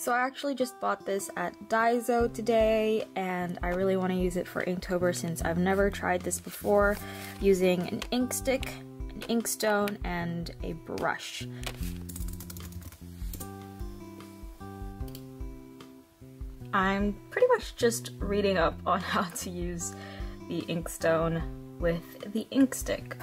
So I actually just bought this at Daiso today, and I really want to use it for Inktober since I've never tried this before, using an ink stick, an inkstone, and a brush. I'm pretty much just reading up on how to use the inkstone with the ink stick.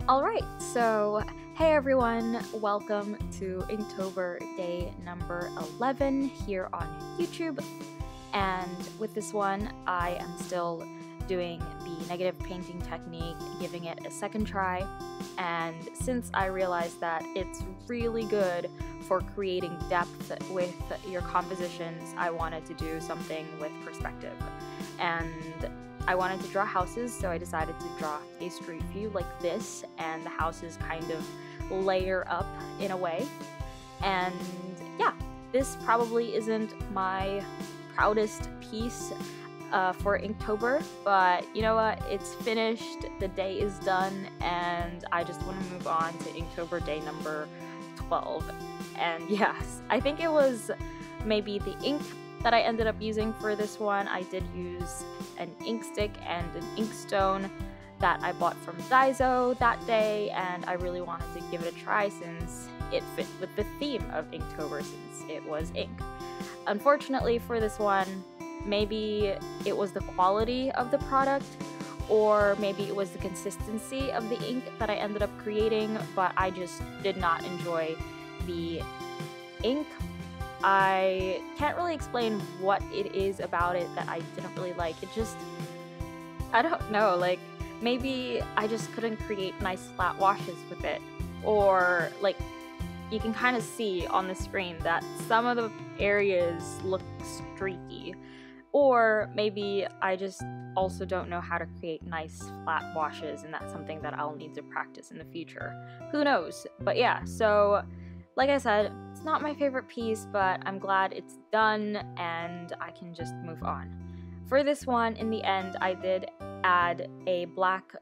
Alright, so hey everyone, welcome to Inktober day number 11 here on YouTube. And with this one, I am still doing the negative painting technique, giving it a second try. And since I realized that it's really good for creating depth with your compositions, I wanted to do something with perspective. And I wanted to draw houses, so I decided to draw a street view like this, and the houses kind of layer up in a way. And yeah, this probably isn't my proudest piece for Inktober, but you know what, it's finished, the day is done, and I just want to move on to Inktober day number 12. And yes, I think it was maybe the ink that I ended up using for this one. I did use an ink stick and an inkstone that I bought from Daiso that day, and I really wanted to give it a try since it fit with the theme of Inktober since it was ink. Unfortunately for this one, maybe it was the quality of the product, or maybe it was the consistency of the ink that I ended up creating, but I just did not enjoy the ink. I can't really explain what it is about it that I didn't really like. It just, I don't know, like, maybe I just couldn't create nice flat washes with it. Or, like, you can kind of see on the screen that some of the areas look streaky. Or maybe I just also don't know how to create nice flat washes, and that's something that I'll need to practice in the future. Who knows? But yeah, so like I said, it's not my favorite piece, but I'm glad it's done and I can just move on. For this one, in the end, I did add a black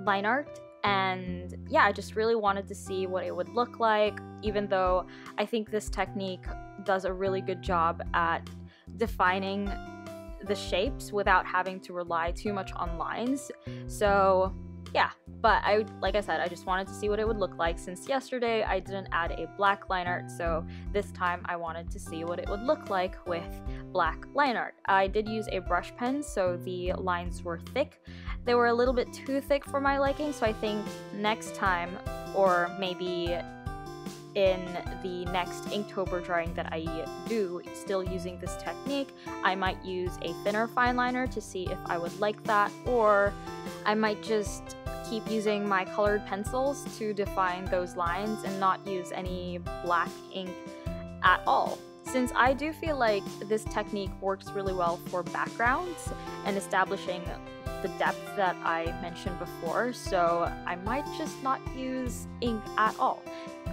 line art, and yeah, I just really wanted to see what it would look like, even though I think this technique does a really good job at defining the shapes without having to rely too much on lines. So yeah, but like I said, I just wanted to see what it would look like since yesterday I didn't add a black line art, so this time I wanted to see what it would look like with black line art. I did use a brush pen, so the lines were thick. They were a little bit too thick for my liking, so I think next time, or maybe in the next Inktober drawing that I do, still using this technique, I might use a thinner fine liner to see if I would like that, or I might just keep using my colored pencils to define those lines and not use any black ink at all. Since I do feel like this technique works really well for backgrounds and establishing the depth that I mentioned before, so I might just not use ink at all.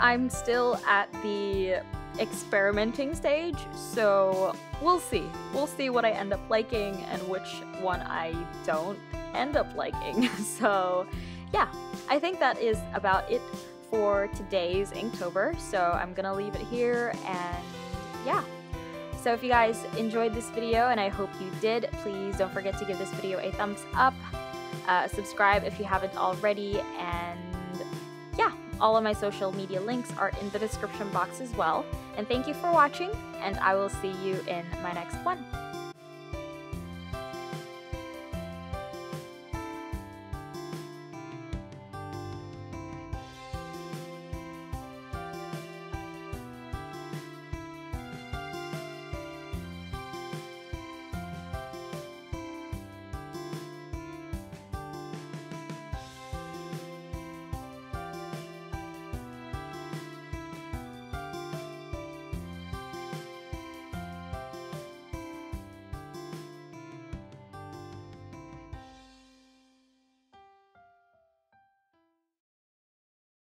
I'm still at the experimenting stage, so we'll see. We'll see what I end up liking and which one I don't end up liking. So yeah, I think that is about it for today's Inktober, so I'm gonna leave it here, and yeah. So if you guys enjoyed this video, and I hope you did, please don't forget to give this video a thumbs up, subscribe if you haven't already, and yeah, all of my social media links are in the description box as well. And thank you for watching, and I will see you in my next one.